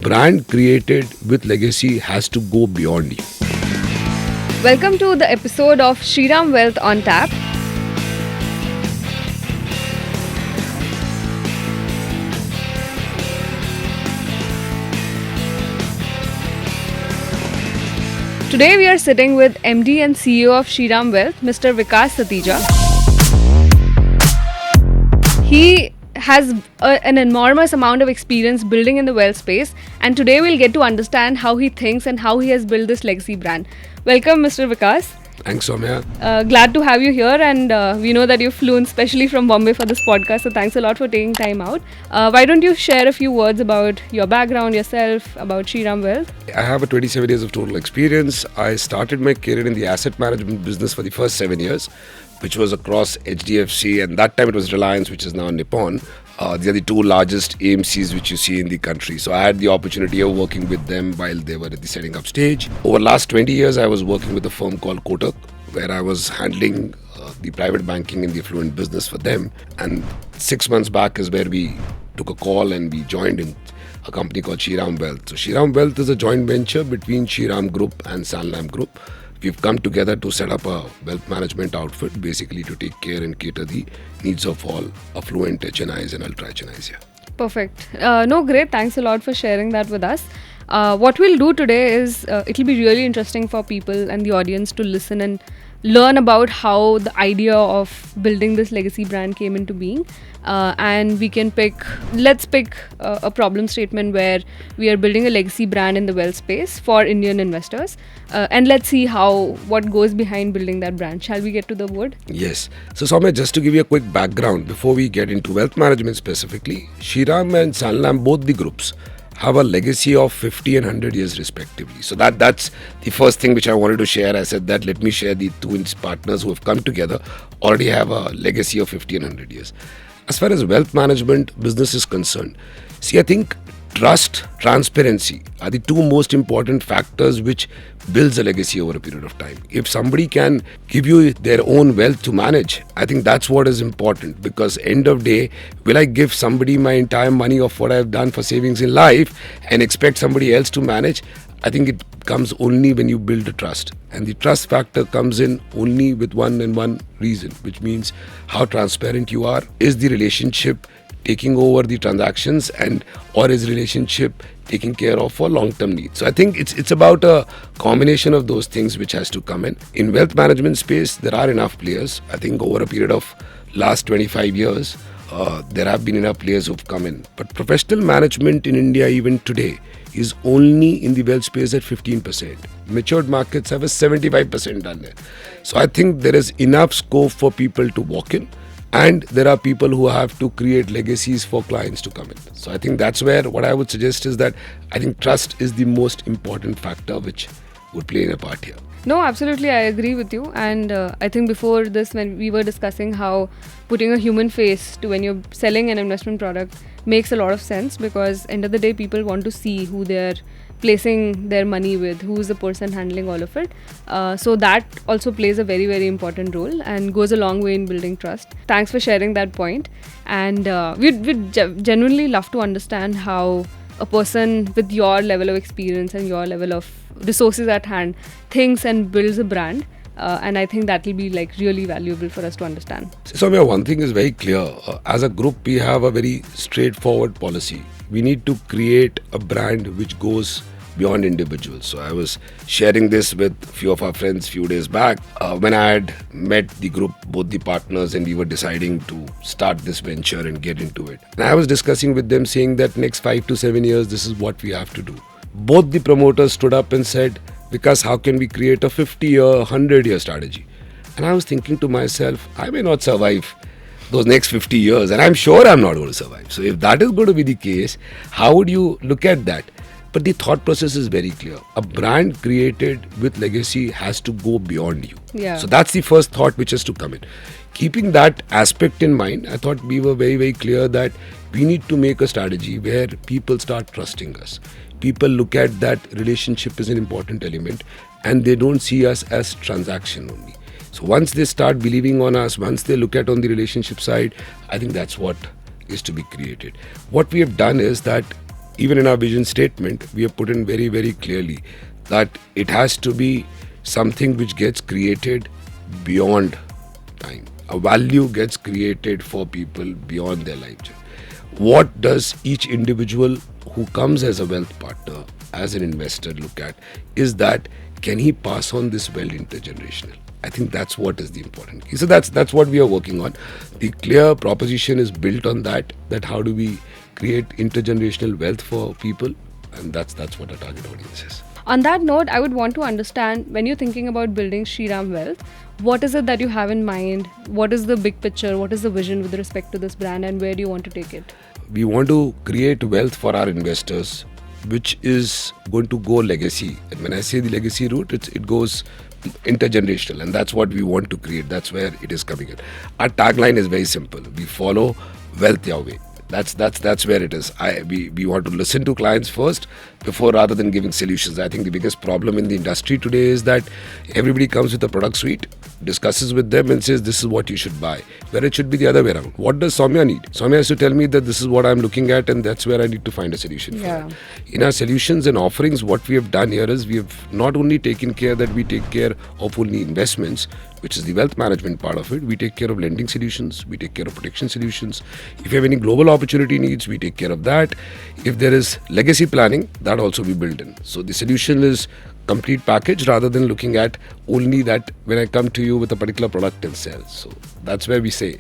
Brand created with legacy has to go beyond you. Welcome to the episode of Shriram Wealth OnTap. Today we are sitting with MD and CEO of Shriram Wealth, Mr. Vikas Satija. He has an enormous amount of experience building in the wealth space, and today we'll get to understand how he thinks and how he has built this legacy brand. Welcome, Mr. Vikas. Thanks, Soumya. Glad to have you here, and we know that you've flown specially from Bombay for this podcast, so thanks a lot for taking time out. Why don't you share a few words about your background, yourself, about Shriram Wealth? I have 27 years of total experience. I started my career in the asset management business for the first 7 years, which was across HDFC, and that time it was Reliance, which is now Nippon. They are the two largest AMCs which you see in the country. So I had the opportunity of working with them while they were at the setting up stage. Over the last 20 years, I was working with a firm called Kotak, where I was handling the private banking and the affluent business for them. And 6 months back is where we took a call and we joined in a company called Shriram Wealth. So Shriram Wealth is a joint venture between Shriram Group and Sanlam Group. We've come together to set up a wealth management outfit, basically to take care and cater the needs of all affluent HNIs and ultra HNIs. Yeah. Perfect. No, great. Thanks a lot for sharing that with us. What we'll do today is it'll be really interesting for people and the audience to listen and learn about how the idea of building this legacy brand came into being. And we can let's pick a problem statement where we are building a legacy brand in the wealth space for Indian investors. And let's see what goes behind building that brand. Shall we get to the wood? Yes. So Soumya, just to give you a quick background before we get into wealth management specifically, Shriram and Sanlam, both the groups, have a legacy of 50 and 100 years respectively. So that's the first thing which I wanted to share. I said that let me share the two partners who have come together already have a legacy of 50 and 100 years. As far as wealth management business is concerned, I think trust, transparency are the two most important factors which builds a legacy over a period of time. If somebody can give you their own wealth to manage, I think that's what is important, because end of day, will I give somebody my entire money of what I've done for savings in life and expect somebody else to manage? I think it comes only when you build a trust, and the trust factor comes in only with one and one reason, which means how transparent you are. Is the relationship taking over the transactions, and or is relationship taking care of for long-term needs? So I think it's about a combination of those things which has to come in. In wealth management space, there are enough players. I think over a period of last 25 years, there have been enough players who've come in. But professional management in India even today is only in the wealth space at 15%. Matured markets have a 75% done there. So I think there is enough scope for people to walk in, and there are people who have to create legacies for clients to come in. So I think that's where what I would suggest is that I think trust is the most important factor which would play in a part here. No, absolutely, I agree with you. And I think before this, when we were discussing how putting a human face to when you're selling an investment product makes a lot of sense, because end of the day, people want to see who they're placing their money with, who's the person handling all of it. So that also plays a very, very important role and goes a long way in building trust. Thanks for sharing that point. And we'd genuinely love to understand how a person with your level of experience and your level of resources at hand thinks and builds a brand. And I think that will be really valuable for us to understand. So Soumya, one thing is very clear. As a group, we have a very straightforward policy. We need to create a brand which goes beyond individuals. So I was sharing this with a few of our friends few days back when I had met the group, both the partners, and we were deciding to start this venture and get into it. And I was discussing with them saying that next 5 to 7 years, this is what we have to do. Both the promoters stood up and said, because how can we create a 50-year, 100-year strategy? And I was thinking to myself, I may not survive those next 50 years, and I'm sure I'm not going to survive. So if that is going to be the case, how would you look at that? But the thought process is very clear. A brand created with legacy has to go beyond you. Yeah. So that's the first thought which has to come in. Keeping that aspect in mind, I thought we were very, very clear that we need to make a strategy where people start trusting us. People look at that relationship as an important element, and they don't see us as transaction only. So once they start believing on us, once they look at on the relationship side, I think that's what is to be created. What we have done is that even in our vision statement, we have put in very, very clearly that it has to be something which gets created beyond time. A value gets created for people beyond their lifetime. What does each individual who comes as a wealth partner, as an investor, look at is that can he pass on this wealth intergenerational? I think that's what is the important key. So that's what we are working on. The clear proposition is built on that how do we create intergenerational wealth for people, and that's what our target audience is. On that note, I would want to understand, when you're thinking about building Shriram Wealth, what is it that you have in mind? What is the big picture? What is the vision with respect to this brand, and where do you want to take it? We want to create wealth for our investors, which is going to go legacy. And when I say the legacy route, it goes intergenerational, and that's what we want to create. That's where it is coming in. Our tagline is very simple. We follow wealth your way. That's where it is. We want to listen to clients first before, rather than giving solutions. I think the biggest problem in the industry today is that everybody comes with a product suite, discusses with them and says this is what you should buy, where it should be the other way around. What does Soumya need? Soumya has to tell me that this is what I'm looking at, and that's where I need to find a solution for it. In our solutions and offerings, what we have done here is we have not only taken care that we take care of only investments, which is the wealth management part of it. We take care of lending solutions, we take care of protection solutions. If you have any global opportunity needs, we take care of that. If there is legacy planning, that also we build in. So the solution is complete package, rather than looking at only that when I come to you with a particular product and sell. So that's where we say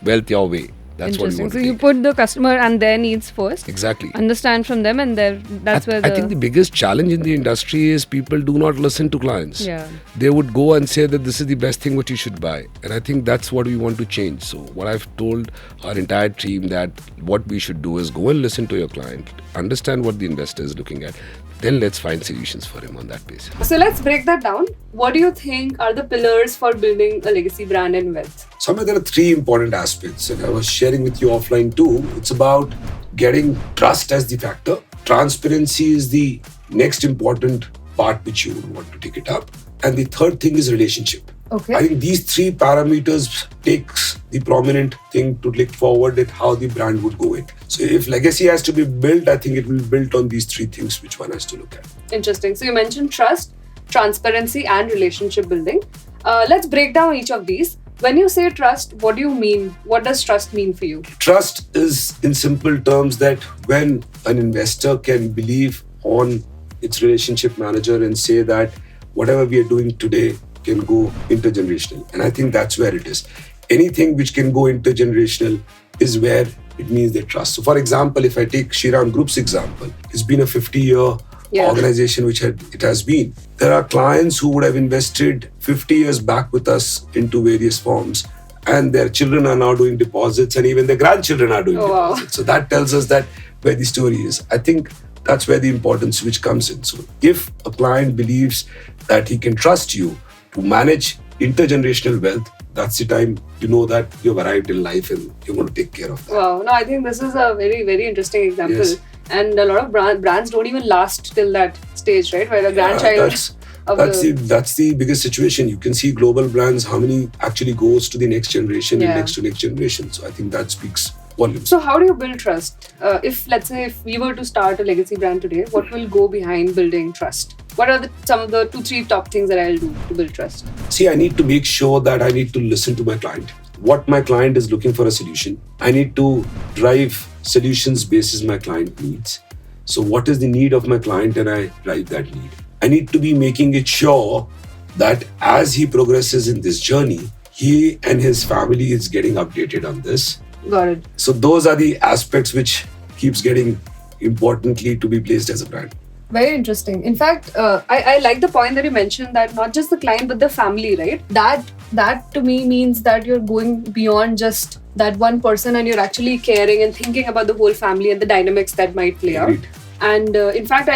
wealth your way. That's what we want. So you put the customer and their needs first. Exactly. Understand from them, and that's where I think the biggest challenge in the industry is people do not listen to clients. Yeah. They would go and say that this is the best thing what you should buy. And I think that's what we want to change. So what I've told our entire team that what we should do is go and listen to your client, understand what the investor is looking at. Then let's find solutions for him on that basis. So let's break that down. What do you think are the pillars for building a legacy brand in wealth? Somewhere there are three important aspects, and I was sharing with you offline too. It's about getting trust as the factor. Transparency is the next important part which you would want to take it up. And the third thing is relationship. Okay. I think these three parameters takes the prominent thing to look forward at how the brand would go in. So if legacy has to be built, I think it will be built on these three things which one has to look at. Interesting. So you mentioned trust, transparency, and relationship building. Let's break down each of these. When you say trust, what do you mean? What does trust mean for you? Trust is, in simple terms, that when an investor can believe on its relationship manager and say that whatever we are doing today can go intergenerational. And I think that's where it is. Anything which can go intergenerational is where it means they trust. So for example, if I take Shriram Group's example, it's been a 50-year organization which it has been. There are clients who would have invested 50 years back with us into various forms, and their children are now doing deposits, and even their grandchildren are doing deposits. So that tells us that where the story is. I think that's where the importance which comes in. So if a client believes that he can trust you to manage intergenerational wealth, that's the time you know that you've arrived in life and you're going to take care of that. Wow. No, I think this is a very, very interesting example. Yes. And a lot of brands don't even last till that stage, right? Where the grandchild that's the biggest situation. You can see global brands, how many actually goes to the next generation and next to next generation. So I think that speaks volumes. So how do you build trust? If let's say if we were to start a legacy brand today, what will go behind building trust? What are some of the 2-3 top things that I'll do to build trust? See, I need to make sure that I need to listen to my client. What my client is looking for a solution. I need to drive solutions basis my client needs. So what is the need of my client, and I drive that need. I need to be making it sure that as he progresses in this journey, he and his family is getting updated on this. Got it. So those are the aspects which keeps getting importantly to be placed as a brand. Very interesting. In fact, I like the point that you mentioned that not just the client but the family, right? That to me means that you're going beyond just that one person, and you're actually caring and thinking about the whole family and the dynamics that might play out. And in fact,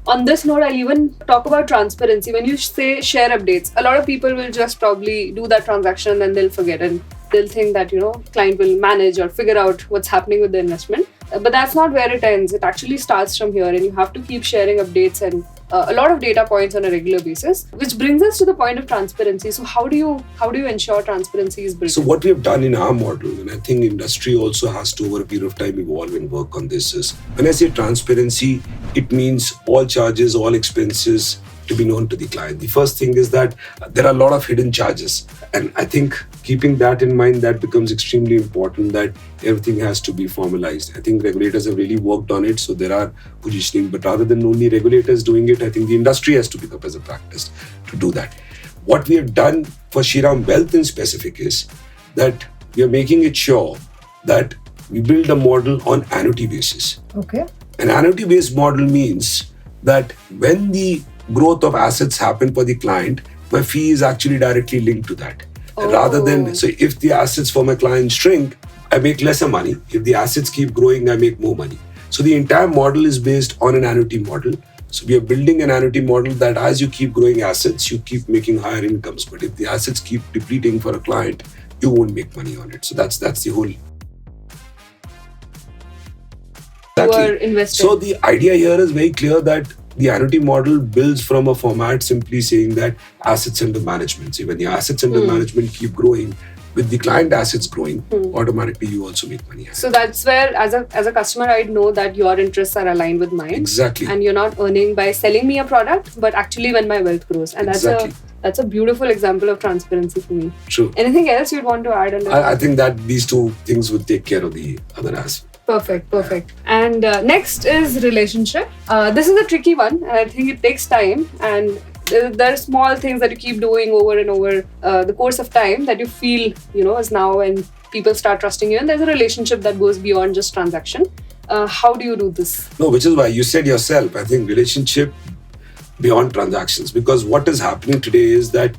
on this note, I'll even talk about transparency. When you say share updates, a lot of people will just probably do that transaction and then they'll forget, and they'll think that, client will manage or figure out what's happening with the investment. But that's not where it ends. It actually starts from here, and you have to keep sharing updates and a lot of data points on a regular basis, which brings us to the point of transparency. So how do you ensure transparency is built? So what we have done in our model, and I think industry also has to over a period of time evolve and work on this, is when I say transparency, it means all charges, all expenses to be known to the client. The first thing is that there are a lot of hidden charges. And I think keeping that in mind, that becomes extremely important, that everything has to be formalized. I think regulators have really worked on it. So there are positioning, but rather than only regulators doing it, I think the industry has to pick up as a practice to do that. What we have done for Shriram Wealth in specific is that we are making it sure that we build a model on annuity basis. Okay. An annuity-based model means that when the growth of assets happen for the client, my fee is actually directly linked to that. Rather than, so if the assets for my client shrink, I make lesser money. If the assets keep growing, I make more money. So the entire model is based on an annuity model. So we are building an annuity model that as you keep growing assets, you keep making higher incomes. But if the assets keep depleting for a client, you won't make money on it. So that's the whole. Exactly. So the idea here is very clear that the annuity model builds from a format simply saying that assets under management. So when the assets under management keep growing, with the client assets growing, automatically you also make money. So that's where, as a customer, I'd know that your interests are aligned with mine. Exactly. And you're not earning by selling me a product, but actually when my wealth grows. And that's a beautiful example of transparency for me. True. Anything else you'd want to add? I think that these two things would take care of the other aspect. Perfect. And next is relationship. This is a tricky one, and I think it takes time. And there are small things that you keep doing over and over the course of time that you feel, is now when people start trusting you. And there's a relationship that goes beyond just transaction. How do you do this? No, which is why you said yourself, I think relationship beyond transactions. Because what is happening today is that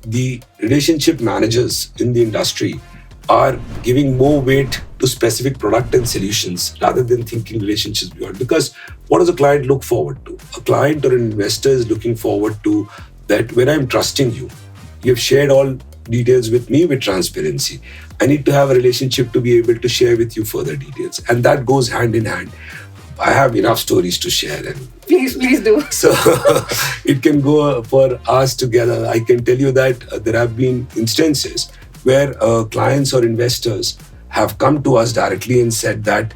the relationship managers in the industry are giving more weight to specific product and solutions rather than thinking relationships beyond. Because what does a client look forward to? A client or an investor is looking forward to that when I'm trusting you, you've shared all details with me with transparency. I need to have a relationship to be able to share with you further details. And that goes hand in hand. I have enough stories to share. And please do. So it can go for us together. I can tell you that there have been instances where clients or investors have come to us directly and said that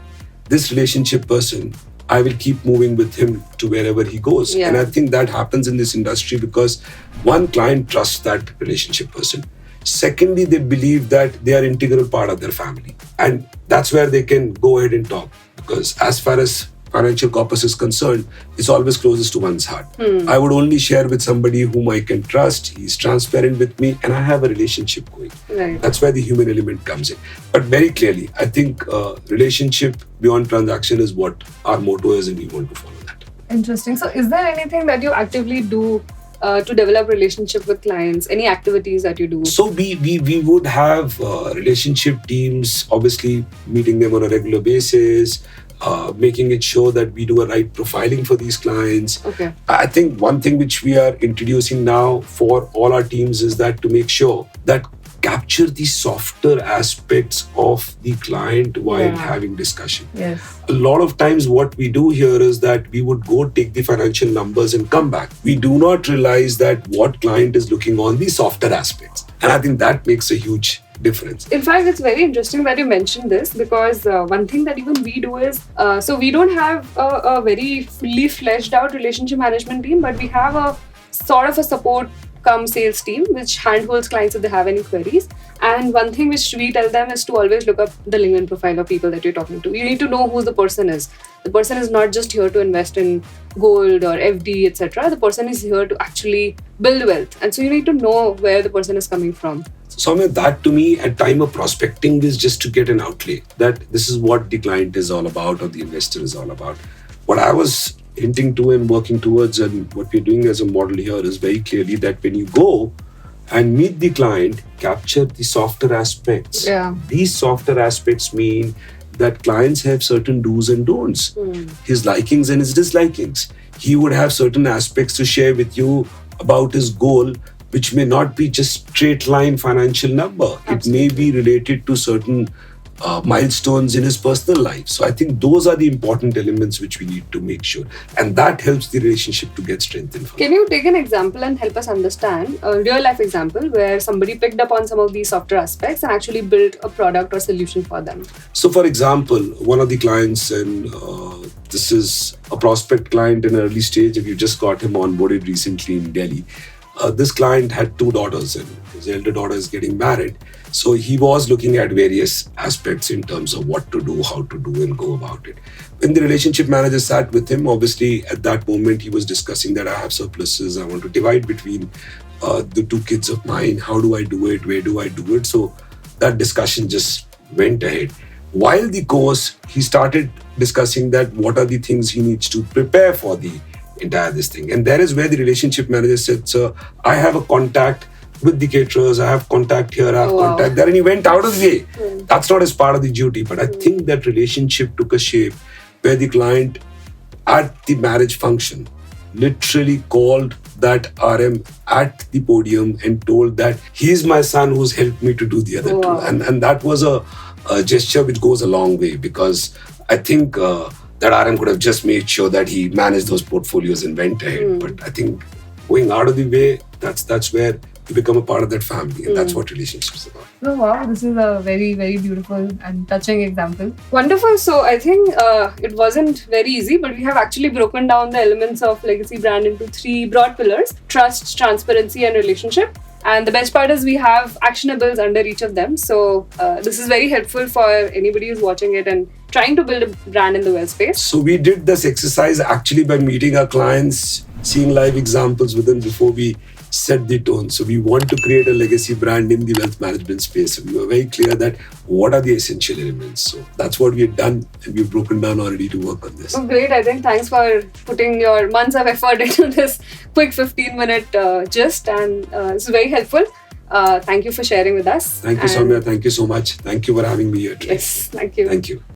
this relationship person, I will keep moving with him to wherever he goes. Yeah. And I think that happens in this industry because one, client trusts that relationship person. Secondly, they believe that they are integral part of their family. And that's where they can go ahead and talk. Because as far as financial corpus is concerned, it's always closest to one's heart. I would only share with somebody whom I can trust, he's transparent with me, and I have a relationship going. Right. That's where the human element comes in. But very clearly, I think relationship beyond transaction is what our motto is, and we want to follow that. Interesting. So is there anything that you actively do to develop relationship with clients? Any activities that you do? So we would have relationship teams, obviously meeting them on a regular basis, making it sure that we do a right profiling for these clients. Okay. I think one thing which we are introducing now for all our teams is that to make sure that capture the softer aspects of the client while having discussion. Yes. A lot of times what we do here is that we would go take the financial numbers and come back. We do not realize that what client is looking on the softer aspects. And I think that makes a huge difference. In fact, it's very interesting that you mentioned this because one thing that even we do is, so we don't have a very fully fleshed out relationship management team, but we have a sort of a support come sales team which handholds clients if they have any queries. And one thing which we tell them is to always look up the LinkedIn profile of people that you're talking to. You need to know who the person is. The person is not just here to invest in gold or FD, etc. The person is here to actually build wealth. And so you need to know where the person is coming from. So Soumya, that to me at time of prospecting is just to get an outlay that this is what the client is all about or the investor is all about. What I was hinting to and working towards and what we're doing as a model here is very clearly that when you go and meet the client, capture the softer aspects. Yeah. These softer aspects mean that clients have certain do's and don'ts, his likings and his dislikings. He would have certain aspects to share with you about his goal, which may not be just straight line financial number. Absolutely. It may be related to certain milestones in his personal life. So I think those are the important elements which we need to make sure, and that helps the relationship to get strengthened. Can you take an example and help us understand a real life example where somebody picked up on some of these softer aspects and actually built a product or solution for them? So for example, one of the clients, and this is a prospect client in an early stage, and we just got him onboarded recently in Delhi. This client had 2 daughters, and his elder daughter is getting married. So he was looking at various aspects in terms of what to do, how to do, and go about it. When the relationship manager sat with him, obviously at that moment he was discussing that I have surpluses, I want to divide between the 2 kids of mine. How do I do it? Where do I do it? So that discussion just went ahead. While the course, he started discussing that what are the things he needs to prepare for the entire this thing. And there is where the relationship manager said, sir, I have a contact with the caterers, I have contact here, I have contact there, and he went out of the way. That's not as part of the duty, but I think that relationship took a shape where the client at the marriage function literally called that RM at the podium and told that he's my son who's helped me to do the other two. And that was a gesture which goes a long way, because I think that RM could have just made sure that he managed those portfolios and went ahead. But I think going out of the way, that's where you become a part of that family, and that's what relationships are about. Oh wow, this is a very, very beautiful and touching example. Wonderful. So I think it wasn't very easy, but we have actually broken down the elements of legacy brand into 3 broad pillars: trust, transparency, and relationship. And the best part is we have actionables under each of them. So this is very helpful for anybody who's watching it and trying to build a brand in the wealth space. So we did this exercise actually by meeting our clients, seeing live examples with them before we set the tone. So we want to create a legacy brand in the wealth management space. So we were very clear that what are the essential elements. So that's what we had done, and we've broken down already to work on this. Oh, great. I think thanks for putting your months of effort into this quick 15-minute gist, and this is very helpful. Thank you for sharing with us. Thank you, Soumya. Thank you so much. Thank you for having me here today. Yes, thank you. Thank you.